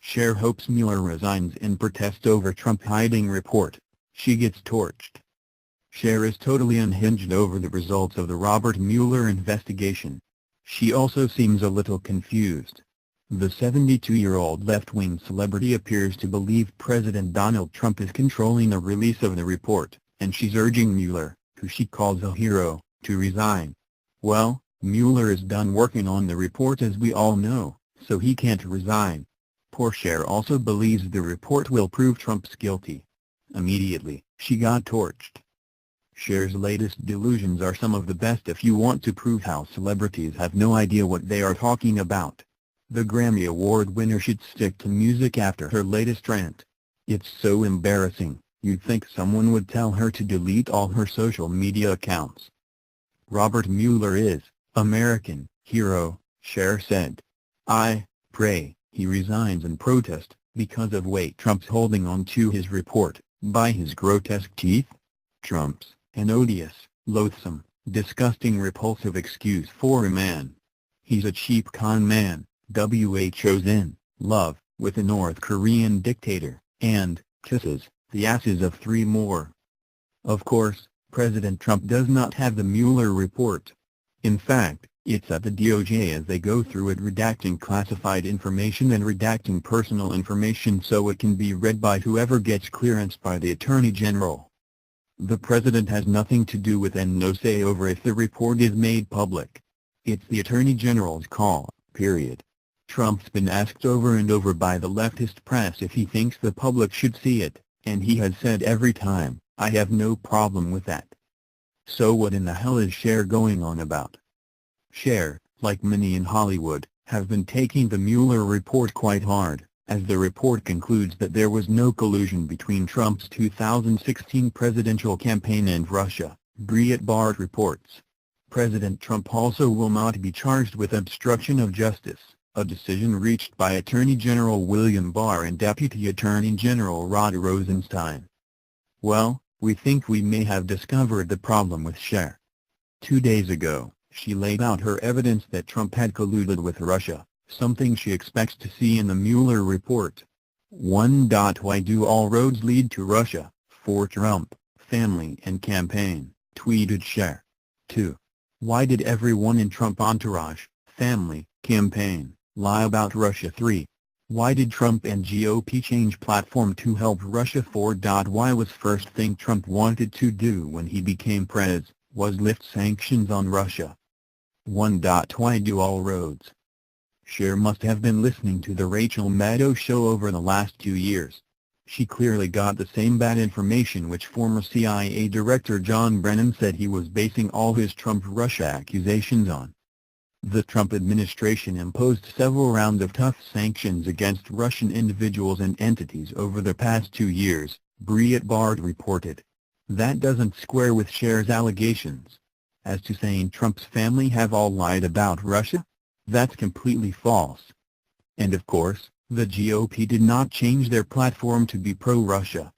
Cher hopes Mueller resigns in protest over Trump hiding report. She gets torched. Cher is totally unhinged over the results of the Robert Mueller investigation. She also seems a little confused. The 72-year-old left-wing celebrity appears to believe President Donald Trump is controlling the release of the report, and she's urging Mueller, who she calls a hero, to resign. Well, Mueller is done working on the report, as we all know, so he can't resign. Poor Cher also believes the report will prove Trump's guilty. Immediately, she got torched. Cher's latest delusions are some of the best if you want to prove how celebrities have no idea what they are talking about. The Grammy Award winner should stick to music after her latest rant. It's so embarrassing, you'd think someone would tell her to delete all her social media accounts. Robert Mueller is American hero, Cher said. I pray he resigns in protest, because of weight Trump's holding on to his report, by his grotesque teeth. Trump's an odious, loathsome, disgusting, repulsive excuse for a man. He's a cheap con man, WHO's in love with a North Korean dictator, and kisses the asses of 3 more. Of course, President Trump does not have the Mueller report. In fact, it's at the DOJ as they go through it, redacting classified information and redacting personal information so it can be read by whoever gets clearance by the Attorney General. The President has nothing to do with and no say over if the report is made public. It's the Attorney General's call, period. Trump's been asked over and over by the leftist press if he thinks the public should see it, and he has said every time, I have no problem with that. So what in the hell is Cher going on about? Cher, like many in Hollywood, have been taking the Mueller report quite hard, as the report concludes that there was no collusion between Trump's 2016 presidential campaign and Russia, Breitbart reports. President Trump also will not be charged with obstruction of justice, a decision reached by Attorney General William Barr and Deputy Attorney General Rod Rosenstein. Well, we think we may have discovered the problem with Cher. 2 days ago, she laid out her evidence that Trump had colluded with Russia, something she expects to see in the Mueller report. 1. Why do all roads lead to Russia, for Trump, family and campaign, tweeted Cher. 2. Why did everyone in Trump entourage, family, campaign, lie about Russia? 3. Why did Trump and GOP change platform to help Russia? 4. Why was first thing Trump wanted to do when he became pres, was lift sanctions on Russia? 1. Why do all roads? Cher must have been listening to the Rachel Maddow show over the last 2 years. She clearly got the same bad information which former CIA Director John Brennan said he was basing all his Trump-Russia accusations on. The Trump administration imposed several rounds of tough sanctions against Russian individuals and entities over the past 2 years, Breitbart reported. That doesn't square with Cher's allegations. As to saying Trump's family have all lied about Russia? That's completely false. And of course, the GOP did not change their platform to be pro-Russia.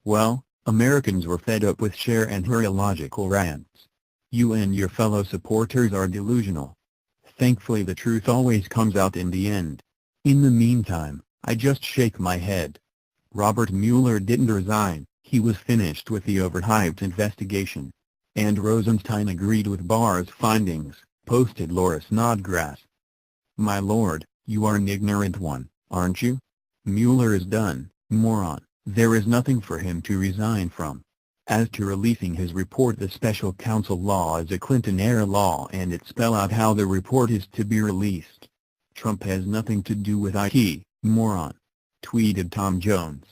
Well, Americans were fed up with Cher and her illogical rants. You and your fellow supporters are delusional. Thankfully the truth always comes out in the end. In the meantime, I just shake my head. Robert Mueller didn't resign, he was finished with the overhyped investigation. And Rosenstein agreed with Barr's findings, posted Laura Snodgrass. My lord, you are an ignorant one, aren't you? Mueller is done, moron. There is nothing for him to resign from. As to releasing his report, the special counsel law is a Clinton-era law and it spells out how the report is to be released. Trump has nothing to do with it, moron. Tweeted Tom Jones.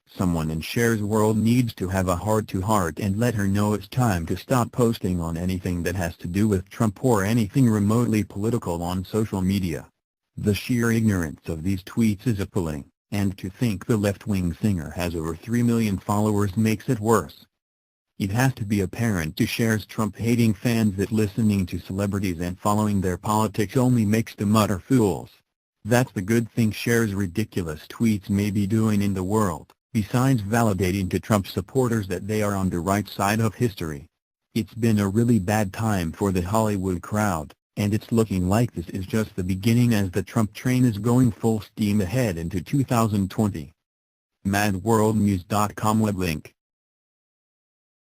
Someone in Cher's world needs to have a heart-to-heart and let her know it's time to stop posting on anything that has to do with Trump or anything remotely political on social media. The sheer ignorance of these tweets is appalling, and to think the left-wing singer has over 3 million followers makes it worse. It has to be apparent to Cher's Trump-hating fans that listening to celebrities and following their politics only makes them utter fools. That's the good thing Cher's ridiculous tweets may be doing in the world, besides validating to Trump supporters that they are on the right side of history. It's been a really bad time for the Hollywood crowd, And it's looking like this is just the beginning as the Trump train is going full steam ahead into 2020. MadWorldNews.com web link.